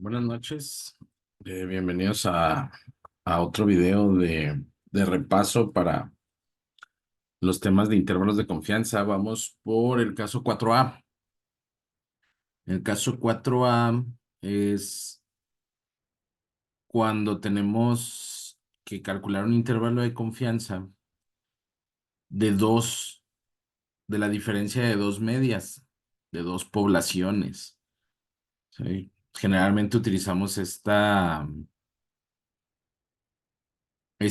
Buenas noches, bienvenidos a otro video de repaso para los temas de intervalos de confianza. Vamos por el caso 4A. El caso 4A es cuando tenemos que calcular un intervalo de confianza de de la diferencia de dos medias, de dos poblaciones. ¿Sí? Generalmente utilizamos este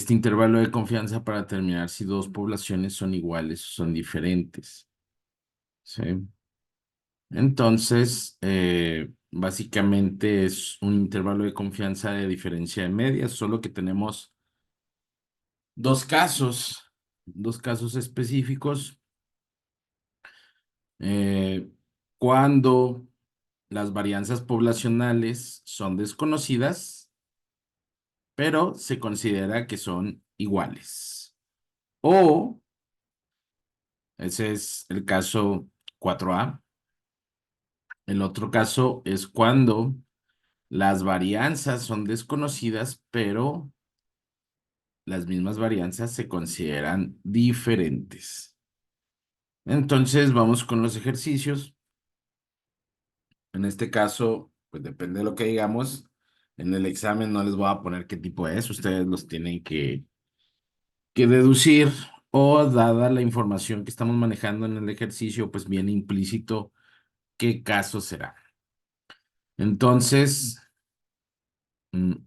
intervalo de confianza para determinar si dos poblaciones son iguales o son diferentes. ¿Sí? Entonces, básicamente es un intervalo de confianza de diferencia de medias, solo que tenemos dos casos, dos casos específicos. eh, Cuando las varianzas poblacionales son desconocidas, pero se considera que son iguales. O ese es el caso 4A. El otro caso es cuando las varianzas son desconocidas, pero las mismas varianzas se consideran diferentes. Entonces vamos con los ejercicios. En este caso, pues depende de lo que digamos. En el examen no les voy a poner qué tipo es, ustedes los tienen que deducir, o dada la información que estamos manejando en el ejercicio, pues viene implícito qué caso será. Entonces,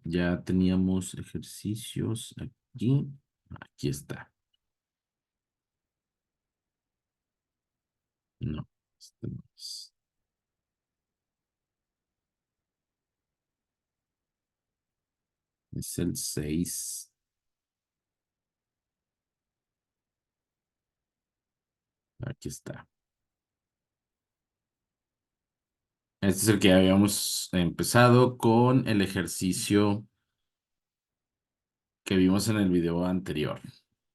ya teníamos ejercicios aquí. Aquí está. No, este no es. Es el 6. Aquí está. Este es el que habíamos empezado con el ejercicio que vimos en el video anterior,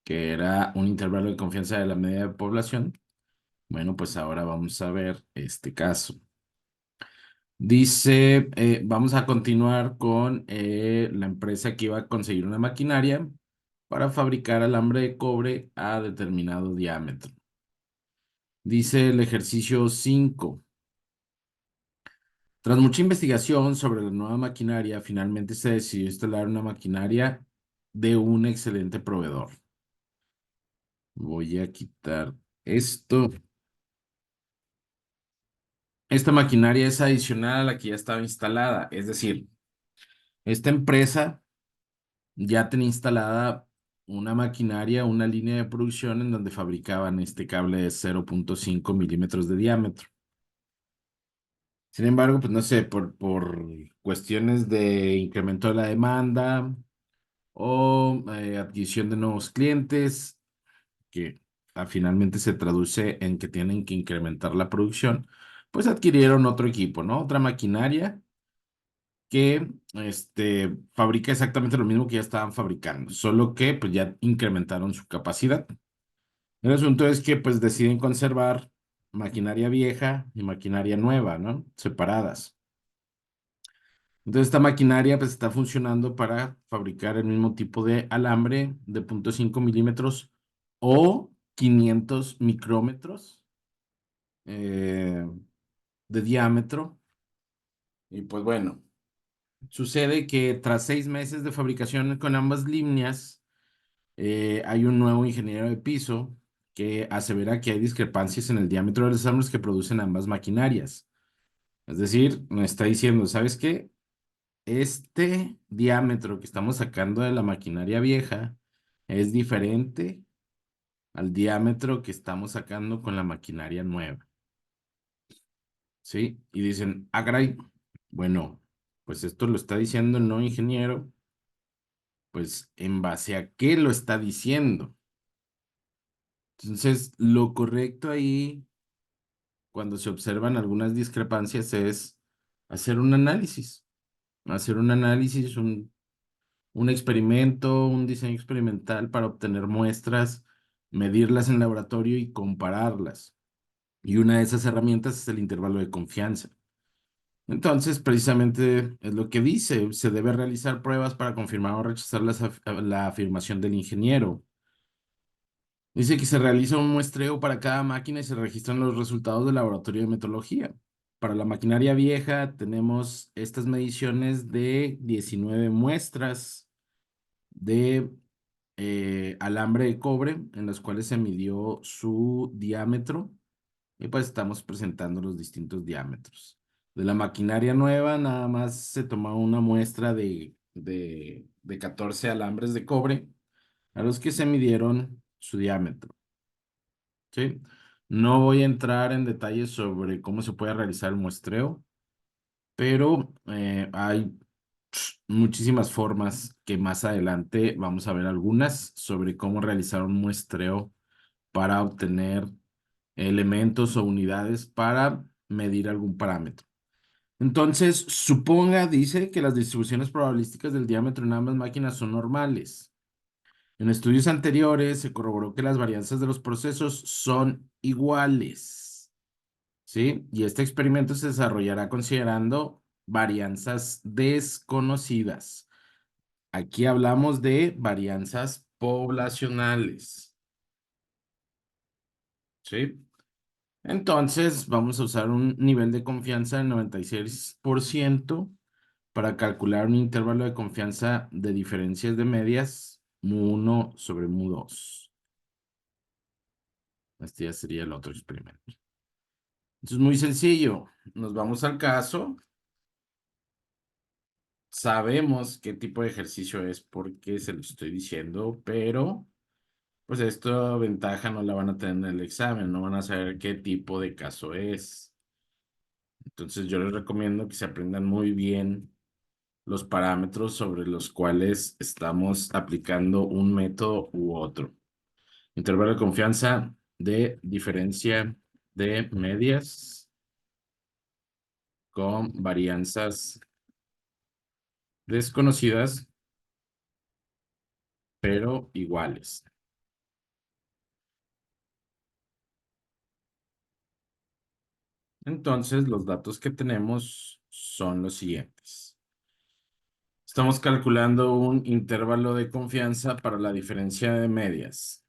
que era un intervalo de confianza de la media de población. Bueno, pues ahora vamos a ver este caso. Dice, vamos a continuar con la empresa que iba a conseguir una maquinaria para fabricar alambre de cobre a determinado diámetro. Dice el ejercicio 5. Tras mucha investigación sobre la nueva maquinaria, finalmente se decidió instalar una maquinaria de un excelente proveedor. Voy a quitar esto. Esta maquinaria es adicional a la que ya estaba instalada, es decir, esta empresa ya tenía instalada una maquinaria, una línea de producción en donde fabricaban este cable de 0.5 milímetros de diámetro. Sin embargo, pues no sé, por cuestiones de incremento de la demanda o adquisición de nuevos clientes, que finalmente se traduce en que tienen que incrementar la producción, pues adquirieron otro equipo, ¿no? Otra maquinaria que fabrica exactamente lo mismo que ya estaban fabricando, solo que pues ya incrementaron su capacidad. El asunto es que pues deciden conservar maquinaria vieja y maquinaria nueva, ¿no? Separadas. Entonces esta maquinaria pues está funcionando para fabricar el mismo tipo de alambre de 0.5 milímetros o 500 micrómetros eh, de diámetro. Y pues bueno, sucede que tras 6 meses de fabricación con ambas líneas, hay un nuevo ingeniero de piso que asevera que hay discrepancias en el diámetro de los alambres que producen ambas maquinarias. Es decir, me está diciendo, ¿sabes qué? Este diámetro que estamos sacando de la maquinaria vieja es diferente al diámetro que estamos sacando con la maquinaria nueva. ¿Sí? Y dicen, ah, caray, bueno, pues esto lo está diciendo el no ingeniero, pues ¿en base a qué lo está diciendo? Entonces, lo correcto ahí, cuando se observan algunas discrepancias, es hacer un análisis, un experimento, un diseño experimental para obtener muestras, medirlas en laboratorio y compararlas. Y una de esas herramientas es el intervalo de confianza. Entonces, precisamente es lo que dice, se debe realizar pruebas para confirmar o rechazar la afirmación del ingeniero. Dice que se realiza un muestreo para cada máquina y se registran los resultados del laboratorio de metrología. Para la maquinaria vieja tenemos estas mediciones de 19 muestras de alambre de cobre en las cuales se midió su diámetro y pues estamos presentando los distintos diámetros. De la maquinaria nueva nada más se tomó una muestra de 14 alambres de cobre a los que se midieron su diámetro. ¿Sí? No voy a entrar en detalles sobre cómo se puede realizar el muestreo, pero hay muchísimas formas que más adelante vamos a ver algunas sobre cómo realizar un muestreo para obtener elementos o unidades para medir algún parámetro. Entonces, suponga, dice, que las distribuciones probabilísticas del diámetro en ambas máquinas son normales. En estudios anteriores se corroboró que las varianzas de los procesos son iguales, ¿sí? Y este experimento se desarrollará considerando varianzas desconocidas. Aquí hablamos de varianzas poblacionales, ¿sí? Entonces, vamos a usar un nivel de confianza del 96% para calcular un intervalo de confianza de diferencias de medias mu1 sobre mu2. Este ya sería el otro experimento. Entonces, muy sencillo. Nos vamos al caso. Sabemos qué tipo de ejercicio es porque se lo estoy diciendo, pero pues esta ventaja no la van a tener en el examen, no van a saber qué tipo de caso es. Entonces, yo les recomiendo que se aprendan muy bien los parámetros sobre los cuales estamos aplicando un método u otro. Intervalo de confianza de diferencia de medias con varianzas desconocidas, pero iguales. Entonces, los datos que tenemos son los siguientes. Estamos calculando un intervalo de confianza para la diferencia de medias.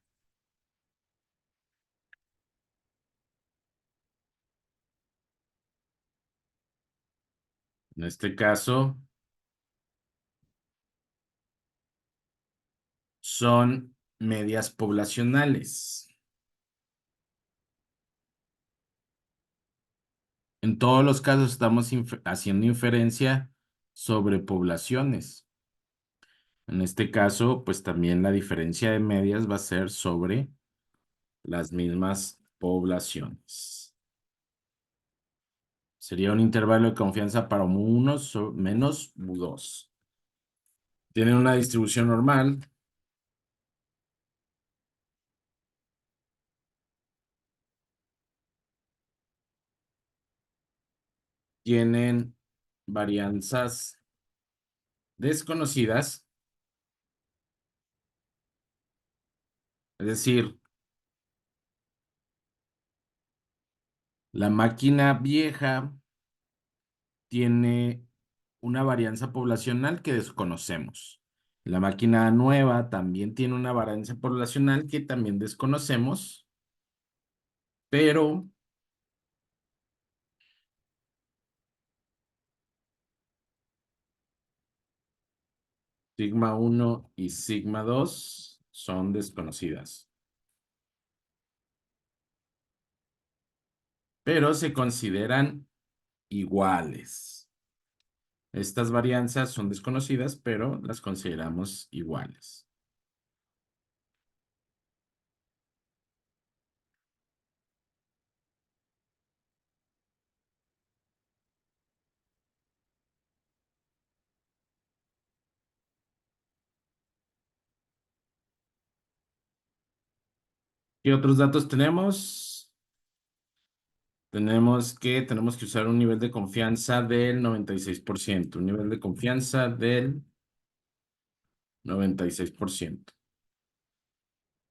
En este caso, son medias poblacionales. En todos los casos estamos haciendo inferencia sobre poblaciones. En este caso, pues también la diferencia de medias va a ser sobre las mismas poblaciones. Sería un intervalo de confianza para mu1 menos mu2. Tienen una distribución normal. Tienen varianzas desconocidas. Es decir, la máquina vieja tiene una varianza poblacional que desconocemos. La máquina nueva también tiene una varianza poblacional que también desconocemos, pero sigma 1 y sigma 2 son desconocidas, pero se consideran iguales. Estas varianzas son desconocidas, pero las consideramos iguales. ¿Qué otros datos tenemos? Tenemos que usar un nivel de confianza del 96%, un nivel de confianza del 96%.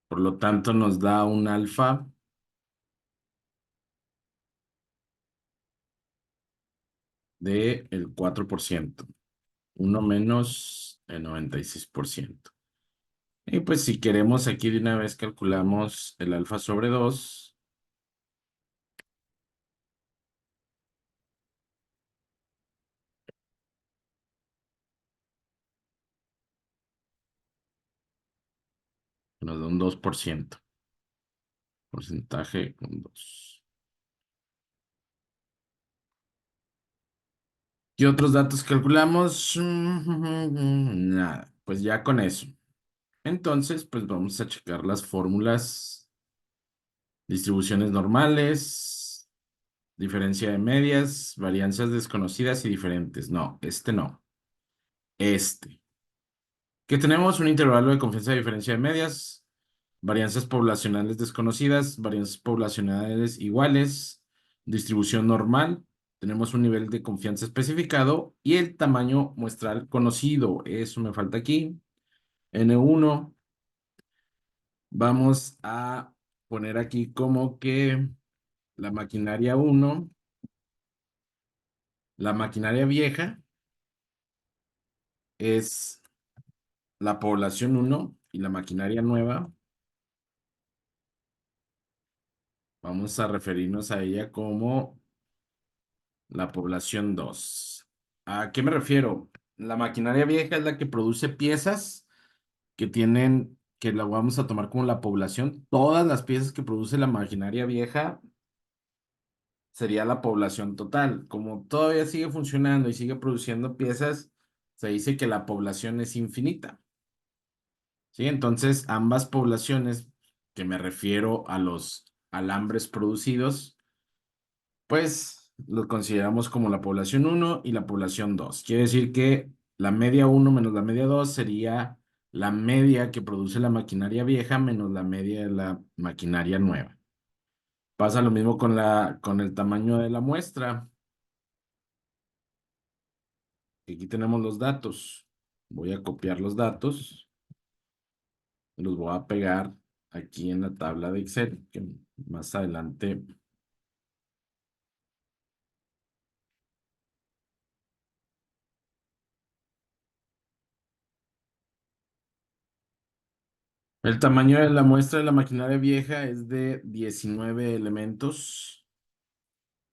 Por lo tanto, nos da un alfa del 4%. Uno menos el 96%. Y pues si queremos aquí de una vez calculamos el alfa sobre 2. Nos da un 2%. Porcentaje con 2. ¿Qué otros datos calculamos? Nada, pues ya con eso. Entonces, pues vamos a checar las fórmulas, distribuciones normales, diferencia de medias, varianzas desconocidas y diferentes. No, este no. Este. Que tenemos un intervalo de confianza de diferencia de medias, varianzas poblacionales desconocidas, varianzas poblacionales iguales, distribución normal, tenemos un nivel de confianza especificado y el tamaño muestral conocido. Eso me falta aquí. N1, vamos a poner aquí como que la maquinaria 1, la maquinaria vieja es la población 1 y la maquinaria nueva, vamos a referirnos a ella como la población 2. ¿A qué me refiero? La maquinaria vieja es la que produce piezas que tienen, que la vamos a tomar como la población. Todas las piezas que produce la maquinaria vieja sería la población total. Como todavía sigue funcionando y sigue produciendo piezas, se dice que la población es infinita. ¿Sí? Entonces, ambas poblaciones, que me refiero a los alambres producidos, pues lo consideramos como la población uno y la población 2. Quiere decir que la media uno menos la media 2 sería la media que produce la maquinaria vieja menos la media de la maquinaria nueva. Pasa lo mismo con el tamaño de la muestra. Aquí tenemos los datos. Voy a copiar los datos y los voy a pegar aquí en la tabla de Excel, que más adelante. El tamaño de la muestra de la maquinaria vieja es de 19 elementos,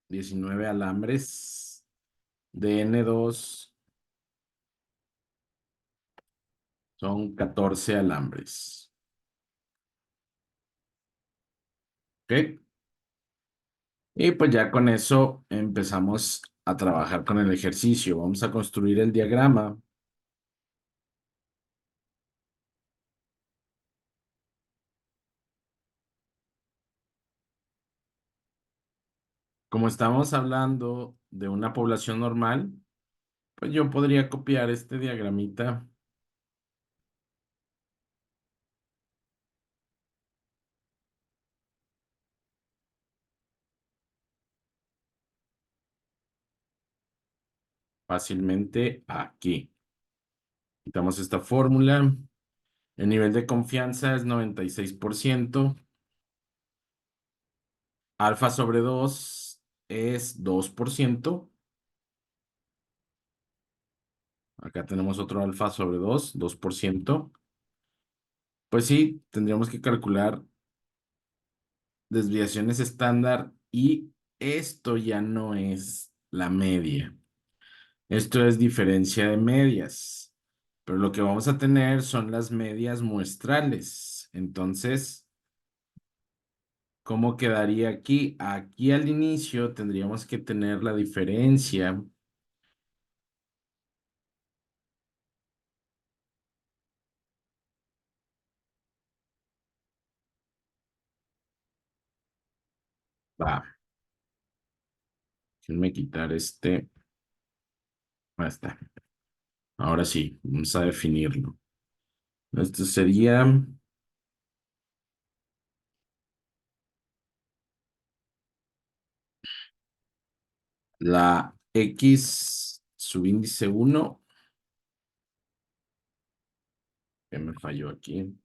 19 alambres. De N2 son 14 alambres. ¿Ok? Y pues ya con eso empezamos a trabajar con el ejercicio. Vamos a construir el diagrama. Como estamos hablando de una población normal, pues yo podría copiar este diagramita fácilmente aquí. Quitamos esta fórmula. El nivel de confianza es 96%. Alfa sobre 2 es 2%. Acá tenemos otro alfa sobre 2%. Pues sí, tendríamos que calcular desviaciones estándar y esto ya no es la media. Esto es diferencia de medias. Pero lo que vamos a tener son las medias muestrales. Entonces, ¿cómo quedaría aquí? Aquí al inicio tendríamos que tener la diferencia. Va, déjenme quitar este. Ahí está. Ahora sí, vamos a definirlo. Esto sería la X subíndice 1, que me falló aquí,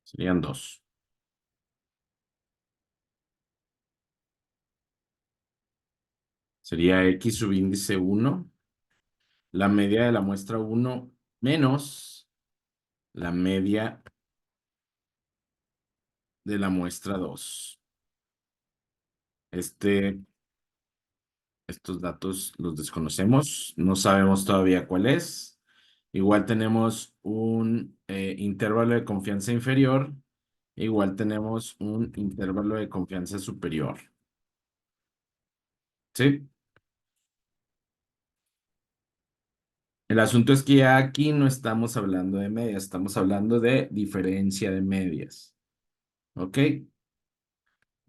serían 2. Sería X subíndice uno, la media de la muestra uno menos la media de la muestra 2. Este, estos datos los desconocemos, no sabemos todavía cuál es. Igual tenemos un intervalo de confianza inferior, igual tenemos un intervalo de confianza superior. ¿Sí? El asunto es que ya aquí no estamos hablando de medias, estamos hablando de diferencia de medias. ¿Ok?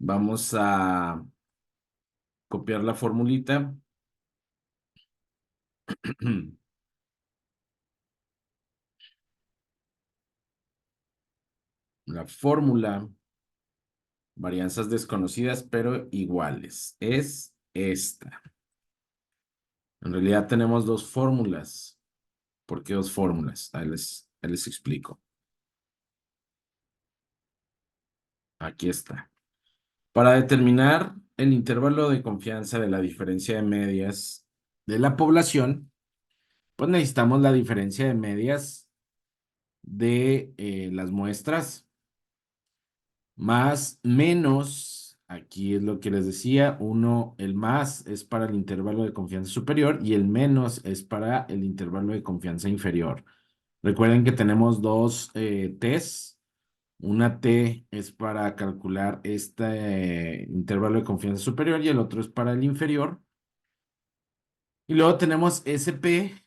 Vamos a copiar la formulita. La fórmula, varianzas desconocidas pero iguales, es esta. En realidad tenemos dos fórmulas. ¿Por qué dos fórmulas? Ahí les explico. Aquí está. Para determinar el intervalo de confianza de la diferencia de medias de la población, pues necesitamos la diferencia de medias de las muestras más menos, aquí es lo que les decía, uno, el más es para el intervalo de confianza superior y el menos es para el intervalo de confianza inferior. Recuerden que tenemos dos T's. Una T es para calcular este intervalo de confianza superior y el otro es para el inferior. Y luego tenemos SP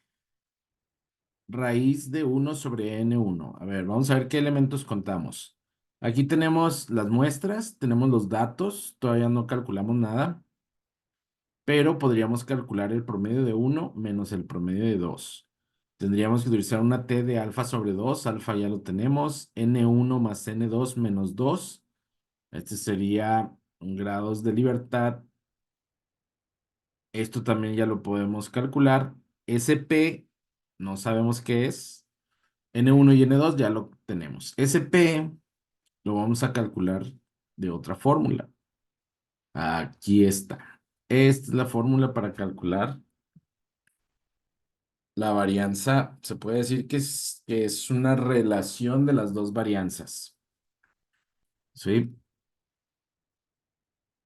raíz de uno sobre N1. A ver, vamos a ver qué elementos contamos. Aquí tenemos las muestras, tenemos los datos, todavía no calculamos nada, pero podríamos calcular el promedio de uno menos el promedio de 2. Tendríamos que utilizar una T de alfa sobre 2, alfa ya lo tenemos, N1 más N2 menos 2. Este sería grados de libertad. Esto también ya lo podemos calcular. SP, no sabemos qué es. N1 y N2 ya lo tenemos. SP lo vamos a calcular de otra fórmula. Aquí está. Esta es la fórmula para calcular la varianza. Se puede decir que es una relación de las dos varianzas. ¿Sí?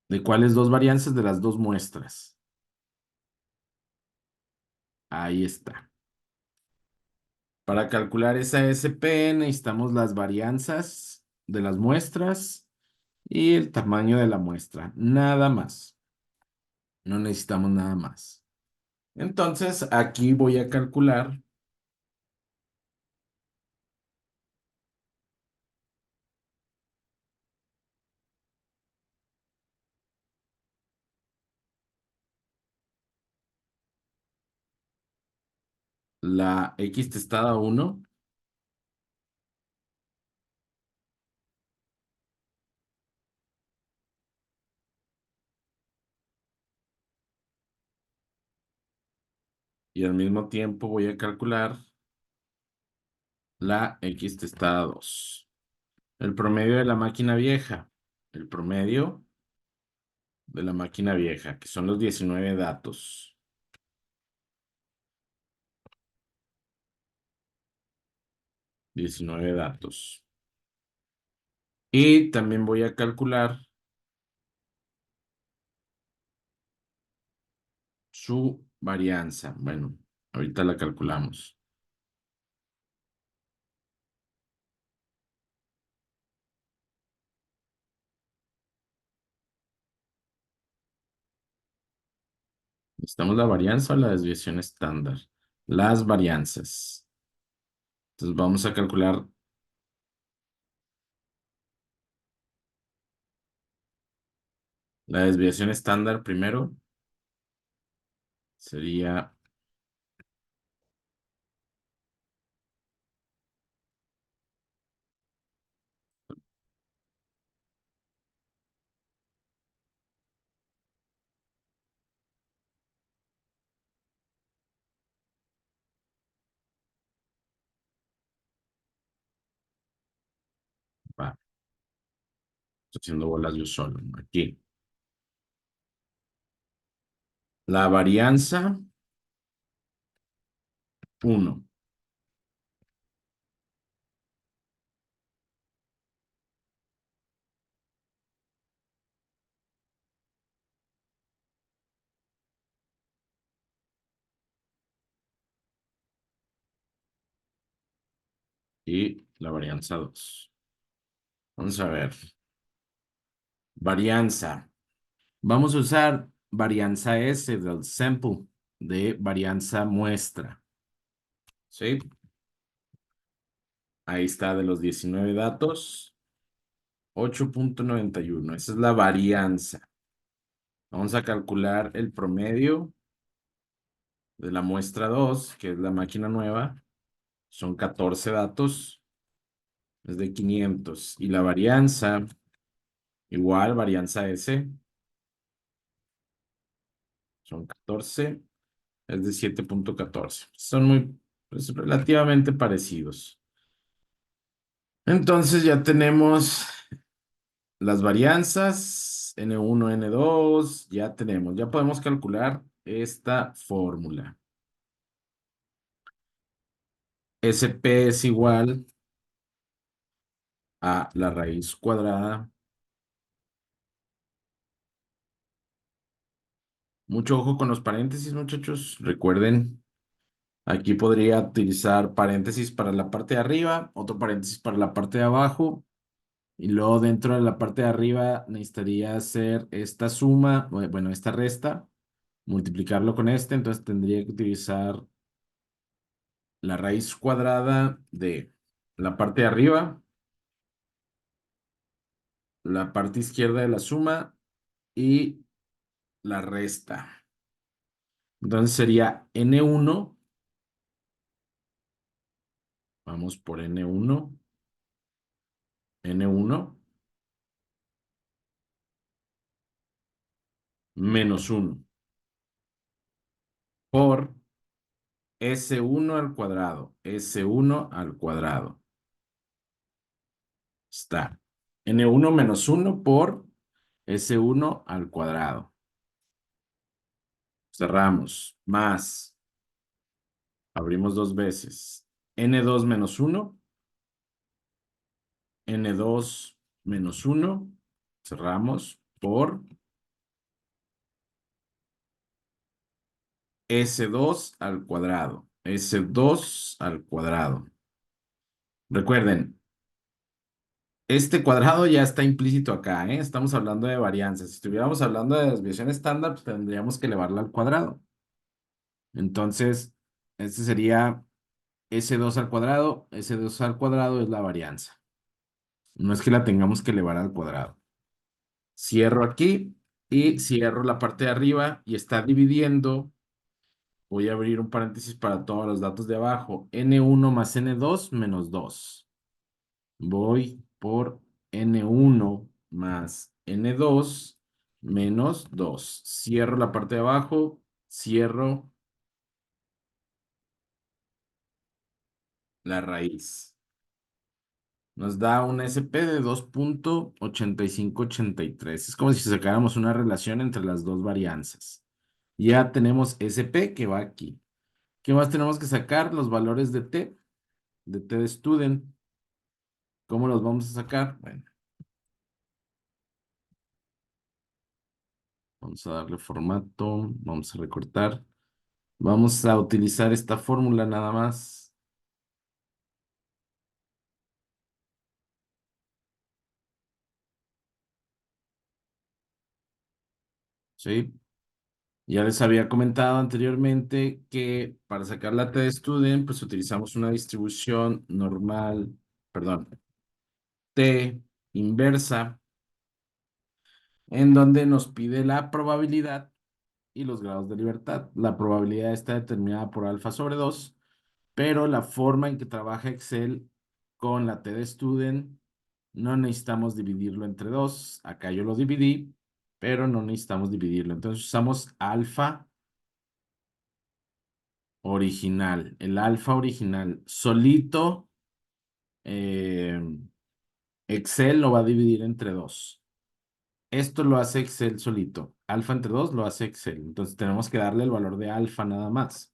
¿De cuáles dos varianzas? De las dos muestras. Ahí está. Para calcular esa SP necesitamos las varianzas de las muestras y el tamaño de la muestra. Nada más. No necesitamos nada más. Entonces, aquí voy a calcular la X testada 1 y al mismo tiempo voy a calcular la X testada 2. El promedio de la máquina vieja. El promedio de la máquina vieja, que son los 19 datos. 19 datos. Y también voy a calcular su varianza. Bueno, ahorita la calculamos. ¿Necesitamos la varianza o la desviación estándar? Las varianzas. Entonces vamos a calcular la desviación estándar primero. Sería, va, estoy haciendo bolas yo solo, ¿no? Aquí. La varianza, 1. Y la varianza 2. Vamos a ver. Varianza. Vamos a usar varianza S del sample de varianza muestra. ¿Sí? Ahí está de los 19 datos. 8.91. Esa es la varianza. Vamos a calcular el promedio de la muestra 2, que es la máquina nueva. Son 14 datos. Es de 500. Y la varianza, igual, varianza S. Son 14. Es de 7.14. Son muy, pues, relativamente parecidos. Entonces ya tenemos las varianzas, N1, N2, ya tenemos, ya podemos calcular esta fórmula. SP es igual a la raíz cuadrada. Mucho ojo con los paréntesis, muchachos. Recuerden, aquí podría utilizar paréntesis para la parte de arriba, otro paréntesis para la parte de abajo. Y luego dentro de la parte de arriba necesitaría hacer esta suma, bueno, esta resta, multiplicarlo con este, entonces tendría que utilizar la raíz cuadrada de la parte de arriba, la parte izquierda de la suma y la resta. Entonces sería N1, vamos por N1 menos 1 por S1 al cuadrado, S1 al cuadrado. Está N1 menos 1 por S1 al cuadrado. Cerramos. Más. Abrimos dos veces. N2 menos 1. N2 menos 1. Cerramos. Por S2 al cuadrado. S2 al cuadrado. Recuerden, este cuadrado ya está implícito acá, ¿eh? Estamos hablando de varianzas. Si estuviéramos hablando de desviación estándar, pues tendríamos que elevarla al cuadrado. Entonces, este sería S2 al cuadrado. S2 al cuadrado es la varianza. No es que la tengamos que elevar al cuadrado. Cierro aquí y cierro la parte de arriba y está dividiendo. Voy a abrir un paréntesis para todos los datos de abajo. N1 más N2 menos 2. Voy por N1 más N2 menos 2. Cierro la parte de abajo, cierro la raíz. Nos da una SP de 2.8583. Es como si sacáramos una relación entre las dos varianzas. Ya tenemos SP que va aquí. ¿Qué más tenemos que sacar? Los valores de T de student. ¿Cómo los vamos a sacar? Bueno, vamos a darle formato, vamos a recortar. Vamos a utilizar esta fórmula nada más. ¿Sí? Ya les había comentado anteriormente que para sacar la T de student, pues utilizamos una distribución normal, perdón, T inversa, en donde nos pide la probabilidad y los grados de libertad. La probabilidad está determinada por alfa sobre 2, pero la forma en que trabaja Excel con la T de student, no necesitamos dividirlo entre 2. Acá yo lo dividí, pero no necesitamos dividirlo. Entonces usamos alfa original. El alfa original solito, eh, Excel lo va a dividir entre 2. Esto lo hace Excel solito. Alfa entre 2 lo hace Excel. Entonces tenemos que darle el valor de alfa nada más.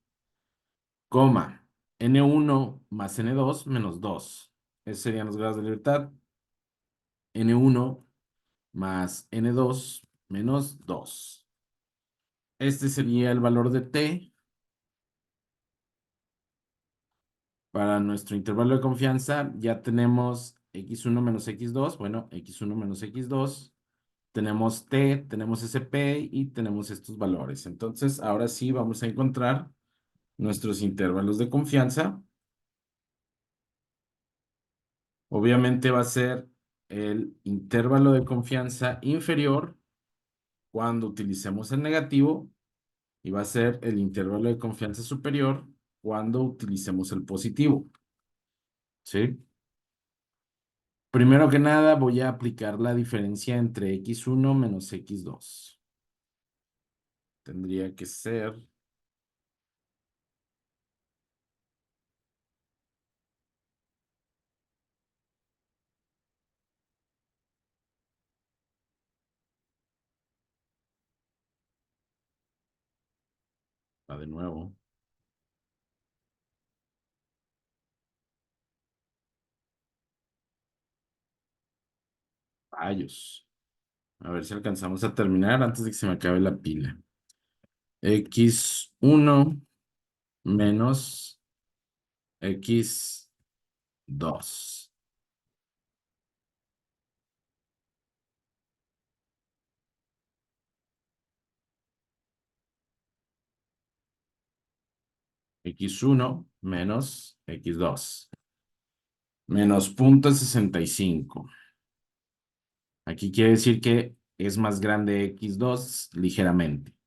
Coma. N1 más N2 menos 2. Esos serían los grados de libertad. N1 más N2 menos 2. Este sería el valor de T para nuestro intervalo de confianza. Ya tenemos x1 menos x2. Bueno, x1 menos x2. Tenemos T, tenemos SP y tenemos estos valores. Entonces, ahora sí vamos a encontrar nuestros intervalos de confianza. Obviamente va a ser el intervalo de confianza inferior cuando utilicemos el negativo y va a ser el intervalo de confianza superior cuando utilicemos el positivo. ¿Sí? Primero que nada voy a aplicar la diferencia entre x1 menos x2. Tendría que ser va de nuevo. Rayos. A ver si alcanzamos a terminar antes de que se me acabe la pila. X1 menos X2. X1 menos X2. Menos 0,65. Aquí quiere decir que es más grande X2 ligeramente.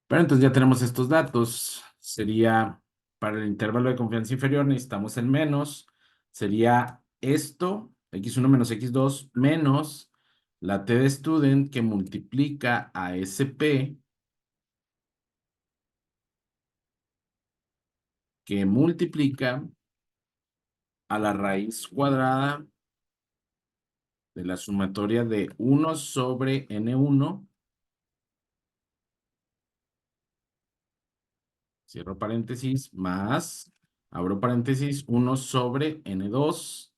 Pero entonces ya tenemos estos datos. Sería para el intervalo de confianza inferior, necesitamos el menos. Sería esto, x1 menos x2, menos la t de student que multiplica a SP, que multiplica a la raíz cuadrada de la sumatoria de 1 sobre N1, cierro paréntesis, más, abro paréntesis, 1 sobre N2,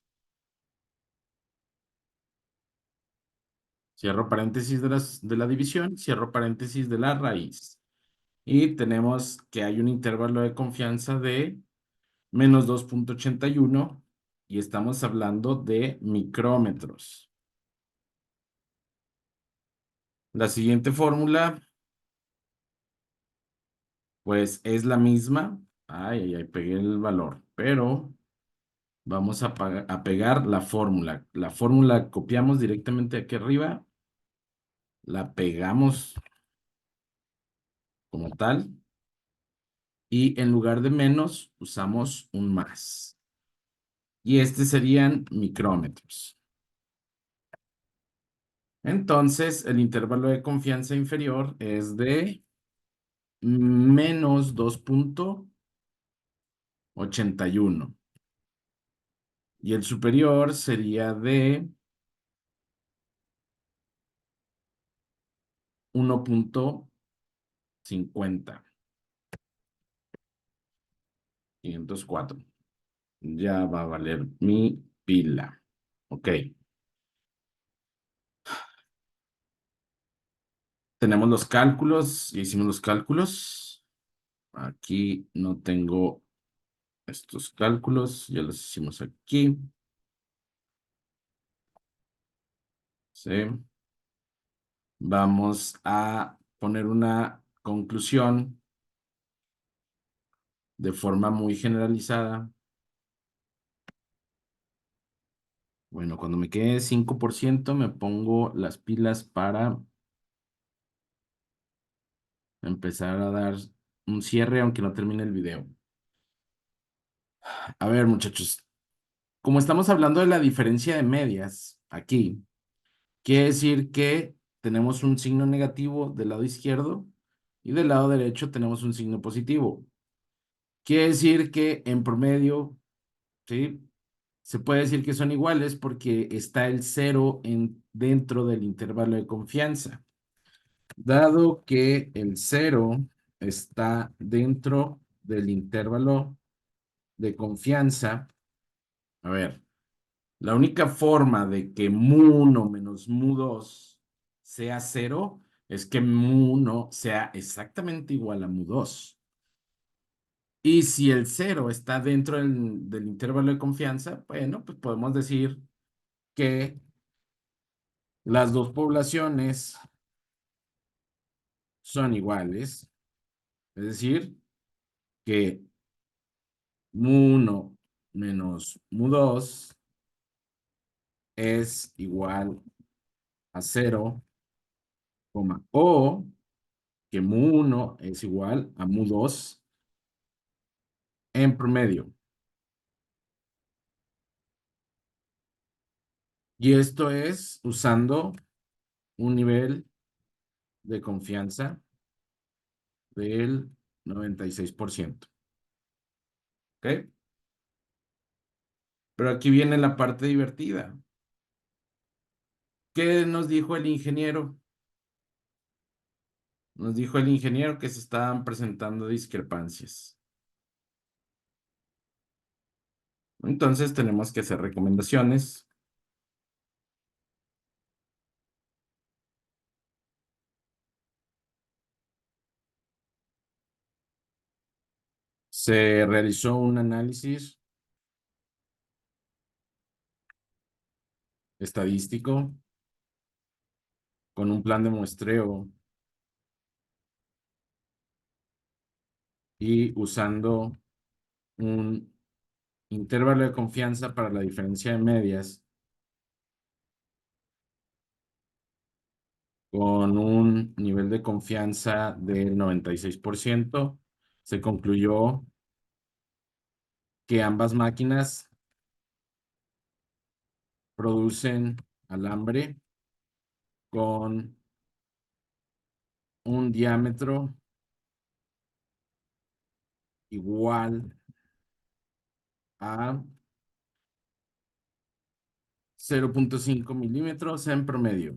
cierro paréntesis de la división, cierro paréntesis de la raíz. Y tenemos que hay un intervalo de confianza de menos 2,81 y estamos hablando de micrómetros. La siguiente fórmula, pues es la misma. Ay, ay, ay, pegué el valor, pero vamos a pegar la fórmula. La fórmula copiamos directamente aquí arriba, la pegamos como tal y en lugar de menos usamos un más. Y este serían micrómetros. Entonces, el intervalo de confianza inferior es de menos 2,81. Y el superior sería de 1,50. 504. Ya va a valer mi pila. Ok. Tenemos los cálculos. Ya hicimos los cálculos. Aquí no tengo estos cálculos. Ya los hicimos aquí. Sí. Vamos a poner una conclusión de forma muy generalizada. Bueno, cuando me quede 5% me pongo las pilas para empezar a dar un cierre aunque no termine el video. A ver, muchachos, como estamos hablando de la diferencia de medias aquí, quiere decir que tenemos un signo negativo del lado izquierdo y del lado derecho tenemos un signo positivo. Quiere decir que en promedio, ¿sí? Se puede decir que son iguales porque está el cero dentro del intervalo de confianza. Dado que el cero está dentro del intervalo de confianza, a ver, la única forma de que mu1 menos mu2 sea cero es que mu1 sea exactamente igual a mu2. Y si el cero está dentro del intervalo de confianza, bueno, pues podemos decir que las dos poblaciones son iguales, es decir, que mu1 menos mu2 es igual a cero, o que mu1 es igual a mu2 en promedio. Y esto es usando un nivel de confianza del 96%. ¿Ok? Pero aquí viene la parte divertida. ¿Qué nos dijo el ingeniero? Nos dijo el ingeniero que se estaban presentando discrepancias. Entonces tenemos que hacer recomendaciones. Se realizó un análisis estadístico con un plan de muestreo y usando un intervalo de confianza para la diferencia de medias con un nivel de confianza del 96%. Se concluyó que ambas máquinas producen alambre con un diámetro igual a 0.5 milímetros en promedio.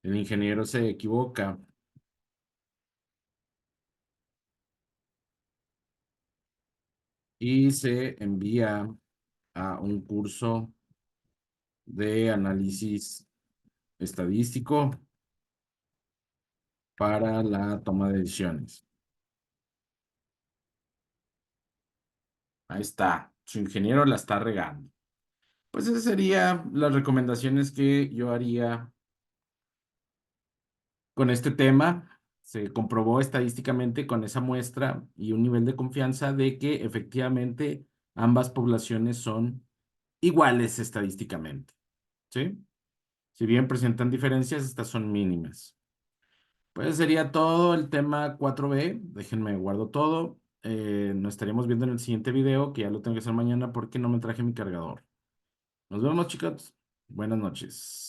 El ingeniero se equivoca y se envía a un curso de análisis estadístico para la toma de decisiones. Ahí está, su ingeniero la está regando. Pues esas serían las recomendaciones que yo haría con este tema. Se comprobó estadísticamente con esa muestra y un nivel de confianza de que efectivamente ambas poblaciones son iguales estadísticamente, ¿sí? Si bien presentan diferencias, estas son mínimas. Pues sería todo el tema 4B. Déjenme guardo todo. Nos estaríamos viendo en el siguiente video, que ya lo tengo que hacer mañana porque no me traje mi cargador. Nos vemos, chicos. Buenas noches.